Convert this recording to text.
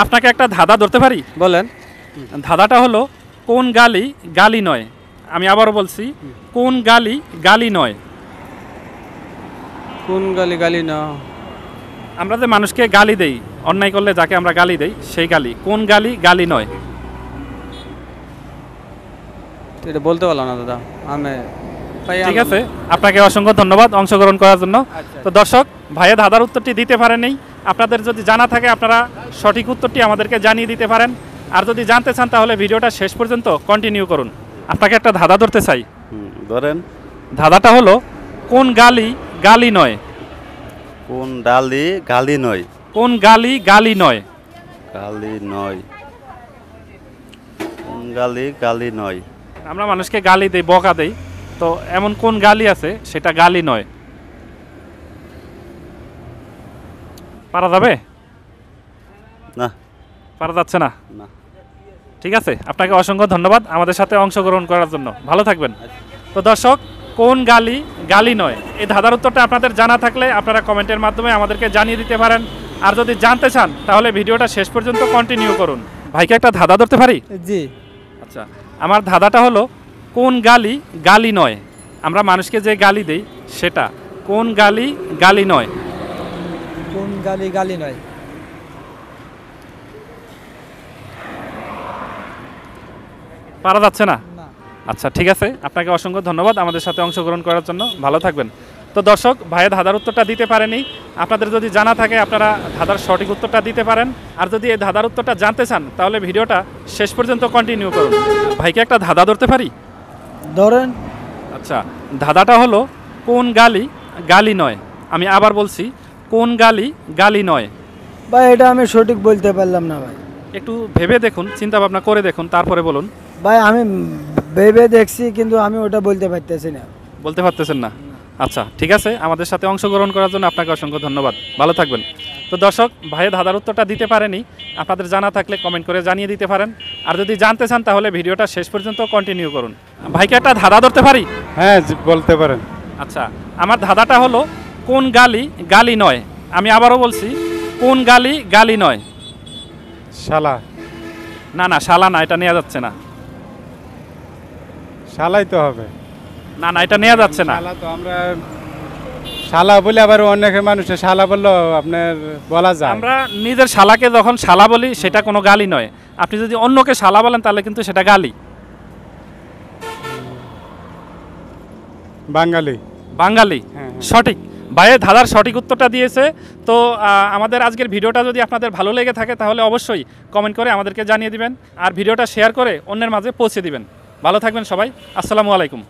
আপনাকে একটা ধাঁধা ধরতে পারি? বলেন। ধাঁধাটা হলো কোন গালি গালি নয়। আমি আবারও বলছি, কোন গালি গালি নয়। কোন গালি গালি না? আমরা যে মানুষকে গালি দেই, অন্যায় করলে যাকে আমরা গালি দেই সেই গালি, কোন গালি গালি নয়? এটা বলতে পারলাম না দাদা আমি। ঠিক আছে, আপনাকে অসংখ্য ধন্যবাদ অংশগ্রহণ করার জন্য। তো দর্শক, ভাইয়া ধাঁধার উত্তরটি দিতে পারেননি। আপনাদের যদি জানা থাকে আপনারা সঠিক উত্তরটি আমাদেরকে জানিয়ে দিতে পারেন। আর যদি জানতে চান তাহলে ভিডিওটা শেষ পর্যন্ত কন্টিনিউ করুন। আপনাকে একটা ধাঁধা ধরতে চাই। ধরেন। ধাঁধাটা হলো কোন গালি গালি নয়। কোন ডালি গালি নয়? কোন গালি গালি নয়? গালি নয়। কোন গালি গালি নয়? আমরা মানুষকে গালি দেই, বকা দেই, তো এমন কোন গালি আছে সেটা গালি নয়? পারা যাবে? না। পারা যাচ্ছে না? না। ঠিক আছে, আপনাকে অসংখ্য ধন্যবাদ আমাদের সাথে অংশগ্রহণ করার জন্য। ভালো থাকবেন। তো দর্শক, কোন গালি গালি নয়, এই ধাঁধার উত্তরটা আপনাদের জানা থাকলে আপনারা কমেন্টের মাধ্যমে আমাদেরকে জানিয়ে দিতে পারেন। আর যদি জানতে চান তাহলে ভিডিওটা শেষ পর্যন্ত কন্টিনিউ করুন। ভাইকে একটা ধাঁধা ধরতে পারি? জি। আচ্ছা, আমার ধাঁধাটা হলো কোন গালি গালি নয়। আমরা মানুষকে যে গালি দেই সেটা কোন গালি গালি নয়? কোন গালি গালি নয়? পারা যাচ্ছে না? আচ্ছা, ঠিক আছে, আপনাকে অসংখ্য ধন্যবাদ আমাদের সাথে অংশগ্রহণ করার জন্য। ভালো থাকবেন। তো দর্শক, ভাইয়ের ধাঁধার উত্তরটা দিতে পারেনি। আপনাদের যদি জানা থাকে আপনারা ধাঁধার সঠিক উত্তরটা দিতে পারেন। আর যদি এই ধাঁধার উত্তরটা জানতে চান তাহলে ভিডিওটা শেষ পর্যন্ত কন্টিনিউ করুন। ভাইকে একটা ধাঁধা ধরতে পারি? ধরেন। আচ্ছা, ধাঁধাটা হলো কোন গালি গালি নয়। আমি আবার বলছি, কোন গালি গালি নয়? ভাই এটা আমি সঠিক বলতে পারলাম না ভাই। একটু ভেবে দেখুন, চিন্তা ভাবনা করে দেখুন, তারপরে বলুন। ভাই আমি ভেবে দেখছি কিন্তু আমি ওটা বলতে পারতেছি না। বলতে পারতেছেন না? আচ্ছা, ঠিক আছে, আমাদের সাথে অংশগ্রহণ করার জন্য আপনাকে অসংখ্য ধন্যবাদ। ভালো থাকবেন। তো দর্শক, ভাইয়ের ধাঁধার উত্তরটা দিতে পারেনি। আপনাদের জানা থাকলে কমেন্ট করে জানিয়ে দিতে পারেন। আর যদি জানতে চান তাহলে ভিডিওটা শেষ পর্যন্ত কন্টিনিউ করুন। ভাইকে একটা ধাঁধা ধরতে পারি? হ্যাঁ, বলতে পারেন। আচ্ছা, আমার ধাঁধাটা হলো কোন গালি গালি নয়। আমি আবারও বলছি, কোন গালি গালি নয়? শালা। না না, শালা না, এটা নেওয়া যাচ্ছে না। শালাই তো হবে। না না, এটা নেওয়া যাচ্ছে না। শালা তো আমরা শালা বলে আবার অনেক মানুষের শালা বললেও আপনার বলা যায়। আমরা নিজের শালাকে যখন শালা বলি সেটা কোনো গালি নয়। আপনি যদি অন্যকে শালা বলেন তাহলে কিন্তু সেটা গালি। বাঙালি। বাঙালি, হ্যাঁ। সঠিক। ভাইয়ের ধাঁধার সঠিক উত্তরটা দিয়েছে। তো আমাদের আজকের ভিডিওটা যদি আপনাদের ভালো লেগে থাকে তাহলে অবশ্যই কমেন্ট করে আমাদেরকে জানিয়ে দিবেন। আর ভিডিওটা শেয়ার করে অন্যের মাঝে পৌঁছে দিবেন। ভালো থাকবেন সবাই। আসসালামু আলাইকুম।